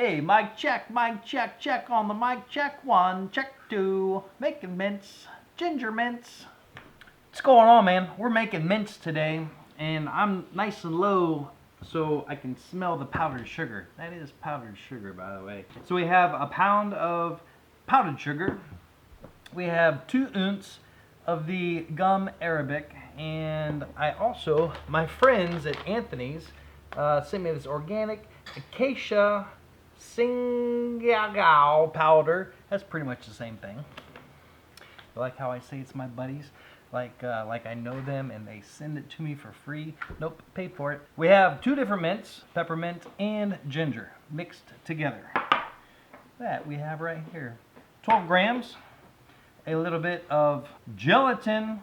Hey, mic check, check on the mic, check one, check two. Making mints, ginger mints. What's going on, man? We're making mints today, and I'm nice and low so I can smell the powdered sugar. That is powdered sugar, by the way. So we have a pound of powdered sugar. We have 2 ounces of the gum Arabic, and I also, my friends at Anthony's sent me this organic acacia singagao powder. That's pretty much the same thing. I like how I say it's my buddies, like I know them and they send it to me for free. Nope, paid for it. We have 2 different mints, peppermint and ginger, mixed together. That we have right here. 12 grams. A little bit of gelatin.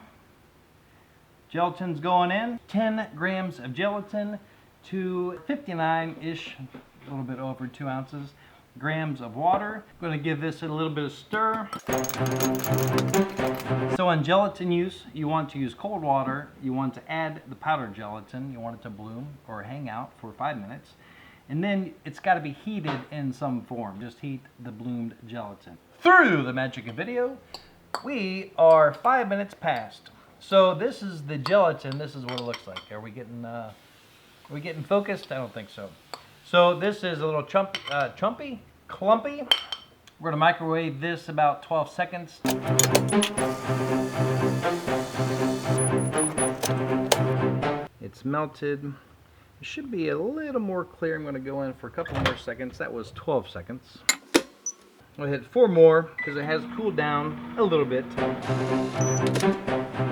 Gelatin's going in. 10 grams of gelatin to 59-ish, a little bit over 2 ounces, grams of water. I'm going to give this a little bit of stir. So on gelatin use, you want to use cold water. You want to add the powdered gelatin. You want it to bloom or hang out for 5 minutes. And then it's got to be heated in some form. Just heat the bloomed gelatin. Through the magic of video, we are 5 minutes past. So this is the gelatin. This is what it looks like. Are we getting focused? I don't think so. So this is a little clumpy. We're gonna microwave this about 12 seconds. It's melted. It should be a little more clear. I'm gonna go in for a couple more seconds. That was 12 seconds. I'm gonna hit 4 more because it has cooled down a little bit. There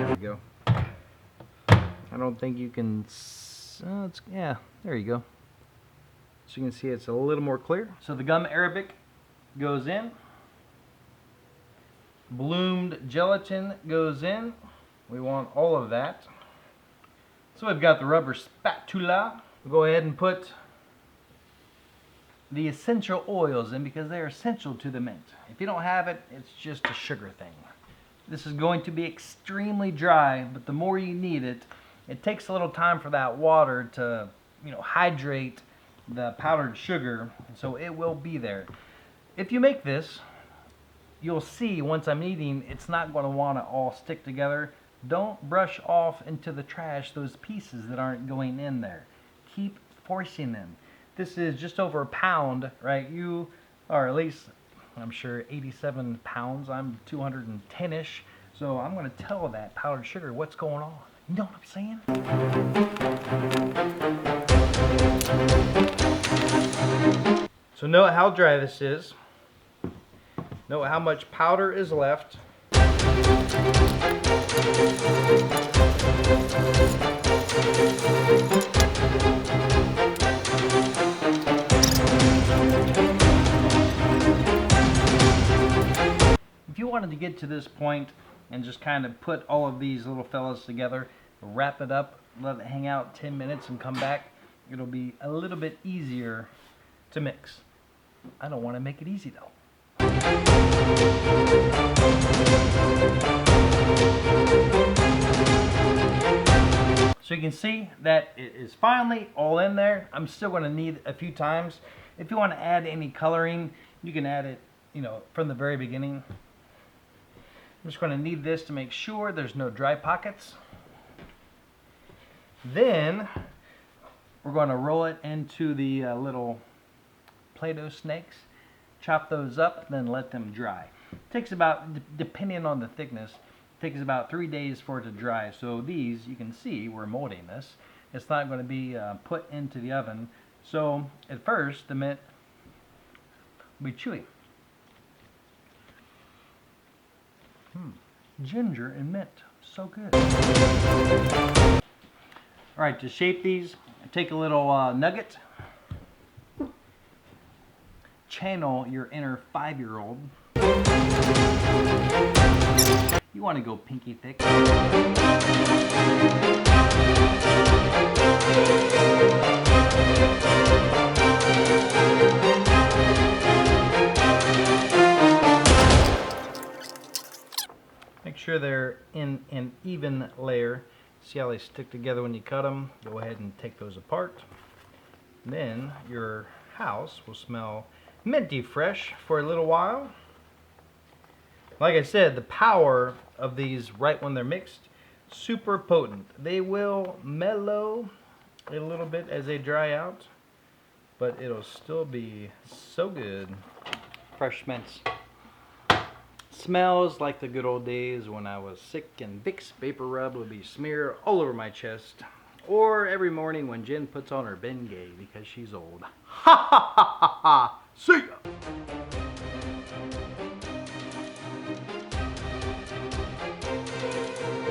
we go. I don't think you can. Yeah, there you go. So you can see it's a little more clear. So the gum Arabic goes in. Bloomed gelatin goes in. We want all of that. So we've got the rubber spatula. We'll go ahead and put the essential oils in because they're essential to the mint. If you don't have it, it's just a sugar thing. This is going to be extremely dry, but the more you need it, it takes a little time for that water to, hydrate the powdered sugar, so it will be there. If you make this, you'll see once I'm eating, it's not going to want to all stick together. Don't brush off into the trash those pieces that aren't going in there. Keep forcing them. This is just over a pound, right? You are at least, I'm sure, 87 pounds. I'm 210-ish. So I'm going to tell that powdered sugar what's going on. You know what I'm saying? So note how dry this is. Note how much powder is left. If you wanted to get to this point and just kind of put all of these little fellas together, wrap it up, let it hang out 10 minutes and come back, it'll be a little bit easier to mix. I don't want to make it easy though. So you can see that it is finally all in there. I'm still going to need a few times. If you want to add any coloring, you can add it, from the very beginning. I'm just going to knead this to make sure there's no dry pockets. Then we're going to roll it into the little Play-Doh snakes, chop those up, then let them dry. It takes about, depending on the thickness, it takes about 3 days for it to dry. So these, you can see, we're molding this. It's not going to be put into the oven. So at first, the mint will be chewy. Ginger and mint, so good. All right, to shape these, take a little nugget. Channel your inner 5-year-old. You want to go pinky thick. Make sure they're in an even layer. See how they stick together when you cut them? Go ahead and take those apart. Then your house will smell minty fresh for a little while. Like I said, the power of these right when they're mixed, super potent. They will mellow a little bit as they dry out, but it'll still be so good. Fresh mints. Smells like the good old days when I was sick and Vicks Vapor Rub would be smeared all over my chest. Or every morning when Jen puts on her Bengay because she's old. Ha ha ha ha ha! See ya!